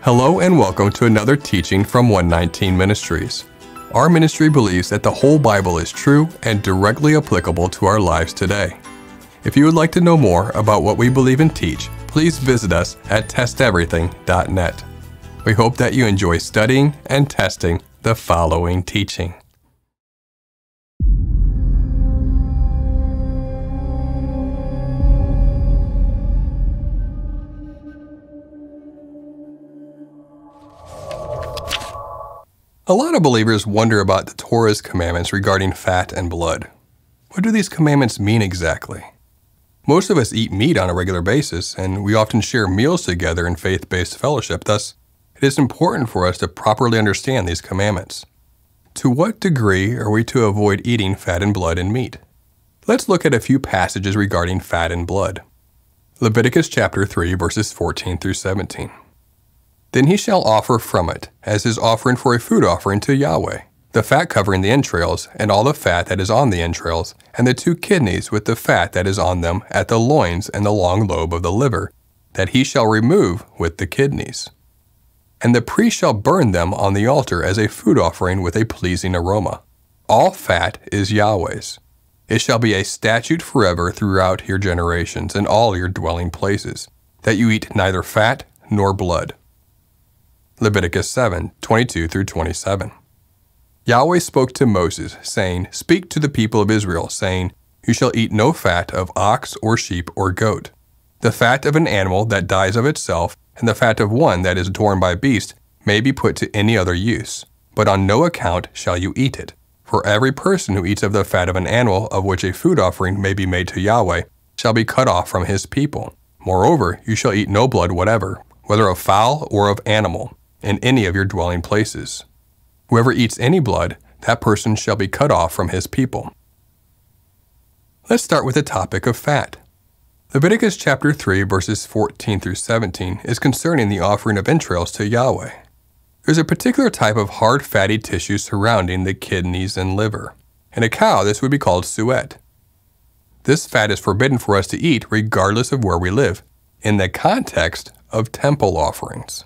Hello and welcome to another teaching from 119 Ministries. Our ministry believes that the whole Bible is true and directly applicable to our lives today. If you would like to know more about what we believe and teach, please visit us at testeverything.net. We hope that you enjoy studying and testing the following teaching. A lot of believers wonder about the Torah's commandments regarding fat and blood. What do these commandments mean exactly? Most of us eat meat on a regular basis, and we often share meals together in faith-based fellowship. Thus, it is important for us to properly understand these commandments. To what degree are we to avoid eating fat and blood in meat? Let's look at a few passages regarding fat and blood. Leviticus chapter 3, verses 14 through 17. Then he shall offer from it, as his offering for a food offering to Yahweh, the fat covering the entrails, and all the fat that is on the entrails, and the 2 kidneys with the fat that is on them at the loins and the long lobe of the liver, that he shall remove with the kidneys. And the priest shall burn them on the altar as a food offering with a pleasing aroma. All fat is Yahweh's. It shall be a statute forever throughout your generations and all your dwelling places, that you eat neither fat nor blood. Leviticus 7, 22 through 27. Yahweh spoke to Moses, saying, Speak to the people of Israel, saying, You shall eat no fat of ox or sheep or goat. The fat of an animal that dies of itself, and the fat of one that is torn by beast, may be put to any other use, but on no account shall you eat it. For every person who eats of the fat of an animal of which a food offering may be made to Yahweh shall be cut off from his people. Moreover, you shall eat no blood whatever, whether of fowl or of animal, in any of your dwelling places. Whoever eats any blood, that person shall be cut off from his people. Let's start with the topic of fat. Leviticus chapter 3, verses 14 through 17 is concerning the offering of entrails to Yahweh. There's a particular type of hard fatty tissue surrounding the kidneys and liver. In a cow, this would be called suet. This fat is forbidden for us to eat regardless of where we live, in the context of temple offerings.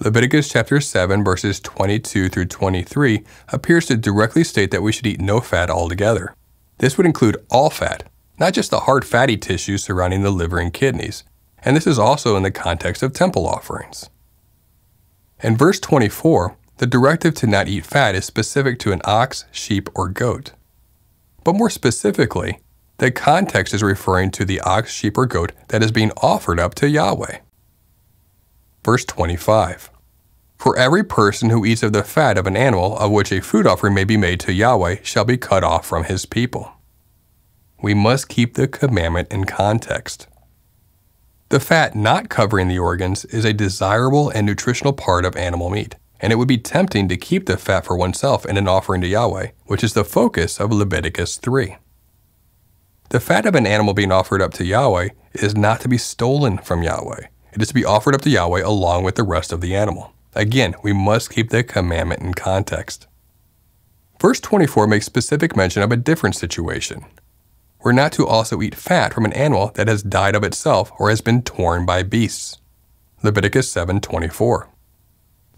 Leviticus chapter 7, verses 22 through 23 appears to directly state that we should eat no fat altogether. This would include all fat, not just the hard fatty tissue surrounding the liver and kidneys, and this is also in the context of temple offerings. In verse 24, the directive to not eat fat is specific to an ox, sheep, or goat. But more specifically, the context is referring to the ox, sheep, or goat that is being offered up to Yahweh. Verse 25. For every person who eats of the fat of an animal of which a food offering may be made to Yahweh shall be cut off from his people. We must keep the commandment in context. The fat not covering the organs is a desirable and nutritional part of animal meat, and it would be tempting to keep the fat for oneself in an offering to Yahweh, which is the focus of Leviticus 3. The fat of an animal being offered up to Yahweh is not to be stolen from Yahweh. It is to be offered up to Yahweh along with the rest of the animal. Again, we must keep the commandment in context. Verse 24 makes specific mention of a different situation. We're not to also eat fat from an animal that has died of itself or has been torn by beasts. Leviticus 7:24.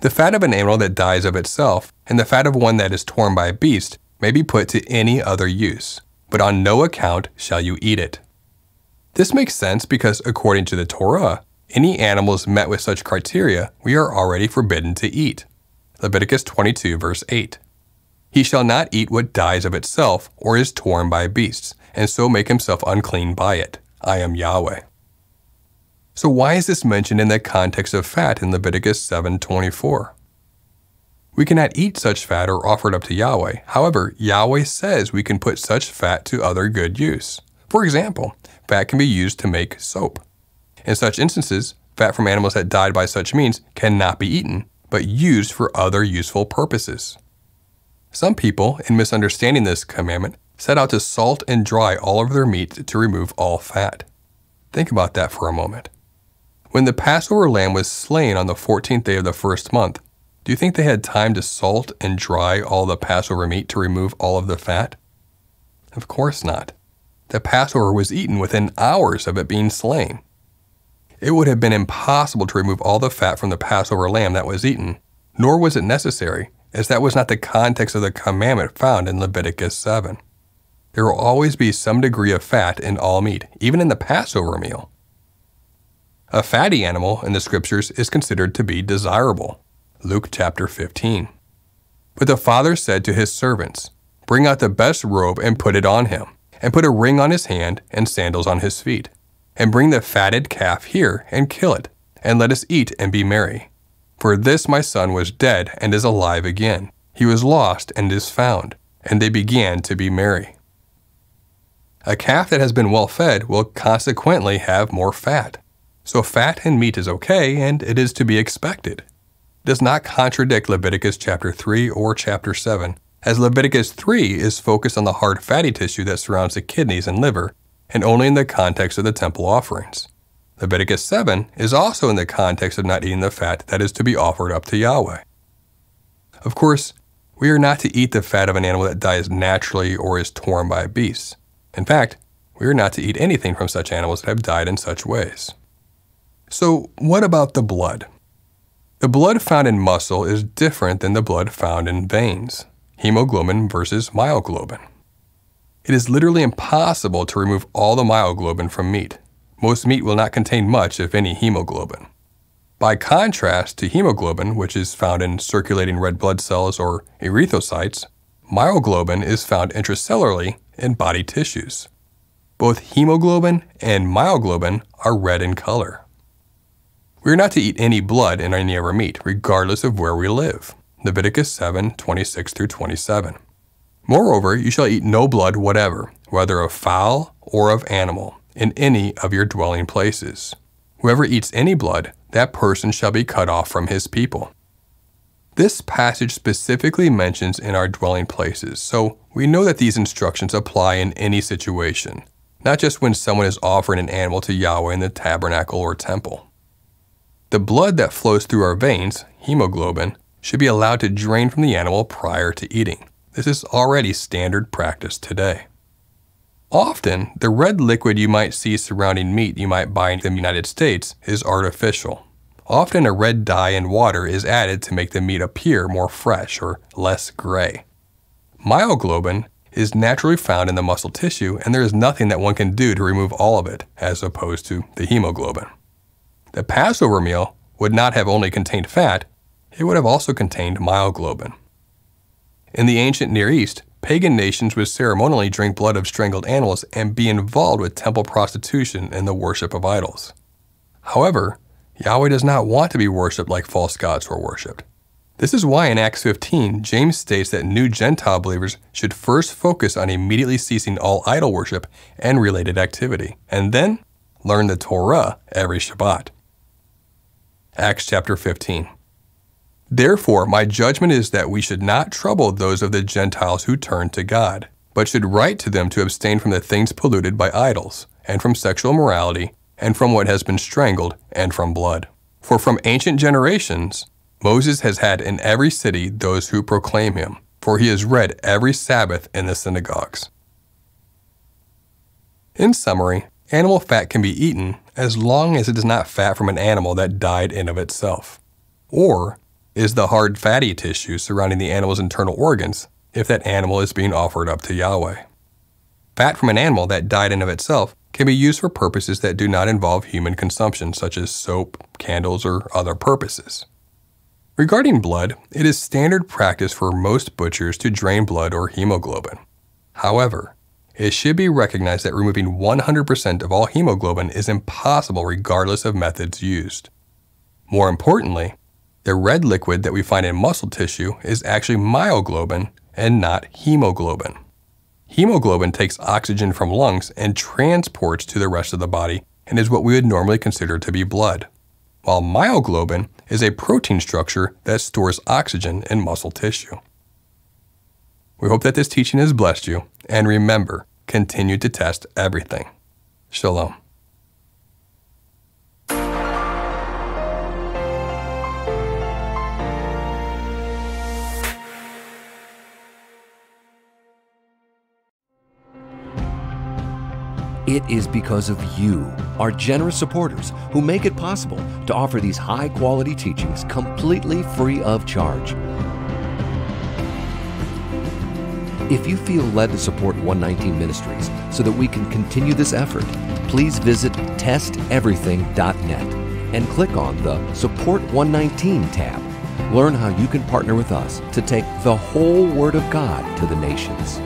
The fat of an animal that dies of itself and the fat of one that is torn by a beast may be put to any other use, but on no account shall you eat it. This makes sense because according to the Torah, any animals met with such criteria we are already forbidden to eat. Leviticus 22, verse 8. He shall not eat what dies of itself or is torn by beasts, and so make himself unclean by it. I am Yahweh. So why is this mentioned in the context of fat in Leviticus 7:24? We cannot eat such fat or offer it up to Yahweh. However, Yahweh says we can put such fat to other good use. For example, fat can be used to make soap. In such instances, fat from animals that died by such means cannot be eaten, but used for other useful purposes. Some people, in misunderstanding this commandment, set out to salt and dry all of their meat to remove all fat. Think about that for a moment. When the Passover lamb was slain on the 14th day of the first month, do you think they had time to salt and dry all the Passover meat to remove all of the fat? Of course not. The Passover was eaten within hours of it being slain. It would have been impossible to remove all the fat from the Passover lamb that was eaten, nor was it necessary, as that was not the context of the commandment found in Leviticus 7. There will always be some degree of fat in all meat, even in the Passover meal. A fatty animal in the scriptures is considered to be desirable. Luke chapter 15. But the father said to his servants, "Bring out the best robe and put it on him, and put a ring on his hand and sandals on his feet. And bring the fatted calf here and kill it, and let us eat and be merry. For this my son was dead and is alive again. He was lost and is found." And they began to be merry. A calf that has been well fed will consequently have more fat. So fat in meat is okay, and it is to be expected. It does not contradict Leviticus chapter 3 or chapter 7, as Leviticus 3 is focused on the hard fatty tissue that surrounds the kidneys and liver, and only in the context of the temple offerings. Leviticus 7 is also in the context of not eating the fat that is to be offered up to Yahweh. Of course, we are not to eat the fat of an animal that dies naturally or is torn by beasts. In fact, we are not to eat anything from such animals that have died in such ways. So, what about the blood? The blood found in muscle is different than the blood found in veins. Hemoglobin versus myoglobin. It is literally impossible to remove all the myoglobin from meat. Most meat will not contain much, if any, hemoglobin. By contrast to hemoglobin, which is found in circulating red blood cells or erythrocytes, myoglobin is found intracellularly in body tissues. Both hemoglobin and myoglobin are red in color. We are not to eat any blood in any of our meat, regardless of where we live. Leviticus 7:26-27. Moreover, you shall eat no blood whatever, whether of fowl or of animal, in any of your dwelling places. Whoever eats any blood, that person shall be cut off from his people. This passage specifically mentions in our dwelling places, so we know that these instructions apply in any situation, not just when someone is offering an animal to Yahweh in the tabernacle or temple. The blood that flows through our veins, hemoglobin, should be allowed to drain from the animal prior to eating. This is already standard practice today. Often, the red liquid you might see surrounding meat you might buy in the United States is artificial. Often a red dye in water is added to make the meat appear more fresh or less gray. Myoglobin is naturally found in the muscle tissue, and there is nothing that one can do to remove all of it, as opposed to the hemoglobin. The Passover meal would not have only contained fat, it would have also contained myoglobin. In the ancient Near East, pagan nations would ceremonially drink blood of strangled animals and be involved with temple prostitution and the worship of idols. However, Yahweh does not want to be worshipped like false gods were worshipped. This is why in Acts 15, James states that new Gentile believers should first focus on immediately ceasing all idol worship and related activity, and then learn the Torah every Shabbat. Acts chapter 15. Therefore, my judgment is that we should not trouble those of the Gentiles who turn to God, but should write to them to abstain from the things polluted by idols, and from sexual immorality, and from what has been strangled, and from blood. For from ancient generations, Moses has had in every city those who proclaim him, for he is read every Sabbath in the synagogues. In summary, animal fat can be eaten as long as it is not fat from an animal that died in of itself, or is the hard fatty tissue surrounding the animal's internal organs if that animal is being offered up to Yahweh. Fat from an animal that died in of itself can be used for purposes that do not involve human consumption, such as soap, candles, or other purposes. Regarding blood, it is standard practice for most butchers to drain blood or hemoglobin. However, it should be recognized that removing 100% of all hemoglobin is impossible regardless of methods used. More importantly, the red liquid that we find in muscle tissue is actually myoglobin and not hemoglobin. Hemoglobin takes oxygen from lungs and transports to the rest of the body and is what we would normally consider to be blood, while myoglobin is a protein structure that stores oxygen in muscle tissue. We hope that this teaching has blessed you, and remember, continue to test everything. Shalom. It is because of you, our generous supporters, who make it possible to offer these high-quality teachings completely free of charge. If you feel led to support 119 Ministries so that we can continue this effort, please visit testeverything.net and click on the Support 119 tab. Learn how you can partner with us to take the whole Word of God to the nations.